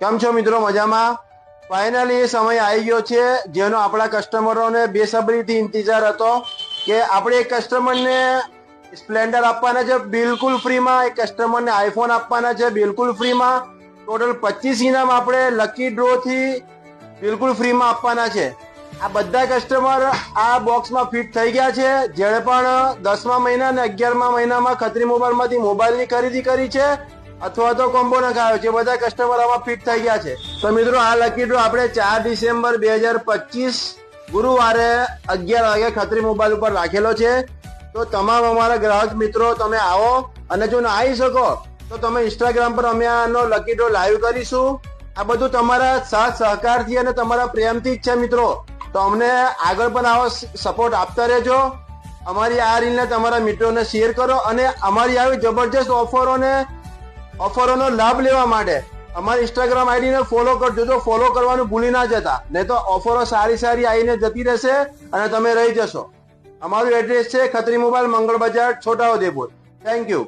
કેમ છો મિત્રો? મજામાં? ફાઇનલી એ સમય આવી ગયો છે જેનો આપણા કસ્ટમરોને બેસબરીથી ઇંતજાર હતો કે આપણે એક કસ્ટમરને સ્પ્લેન્ડર આપવાના છે બિલકુલ ફ્રીમાં, એક કસ્ટમરને આઈફોન આપવાના છે બિલકુલ ફ્રીમાં. ટોટલ 25 ઇનામ આપણે લકી ડ્રોથી બિલકુલ ફ્રીમાં આપવાના છે. આ બધા કસ્ટમર આ બોક્સમાં ફિટ થઈ ગયા છે. જેણે પણ 10મા મહિના અને 11મા મહિનામાં ખત્રી મોબાઈલમાંથી મોબાઈલની ખરીદી કરી છે અથવા તો કોમ્બો નખાયો છે, બધા કસ્ટમર આમાં ફિટ થઈ ગયા છે. તો મિત્રો આ લકી ડ્રો આપણે 4 ડિસેમ્બર 2025 ગુરુવારે 11 વાગે ખત્રી મોબાઈલ ઉપર રાખેલો છે. તો તમામ અમારા ગ્રાહક મિત્રો તમે આવો, અને જો ના આવી શકો તો તમે ઇન્સ્ટાગ્રામ પર અમે આનો લકી ડ્રો લાઈવ કરીશું. આ બધું તમારા સાથ સહકારથી અને તમારા પ્રેમથી જ છે મિત્રો. તો અમને આગળ પણ આવો સપોર્ટ આપતા રહેજો. અમારી આ રીલને તમારા મિત્રોને શેર કરો, અને અમારી આવી જબરજસ્ત ઓફરોનો લાભ લેવા માટે અમારી ઇન્સ્ટાગ્રામ આઈડીને ફોલો કરજો. જો ફોલો કરવાનું ભૂલી ના જતા, નહીં તો ઓફરો સારી આવીને જતી રહેશે અને તમે રહી જશો. અમારું એડ્રેસ છે ખત્રી મોબાઈલ, મંગળ બજાર, છોટાઉદેપુર. Thank you.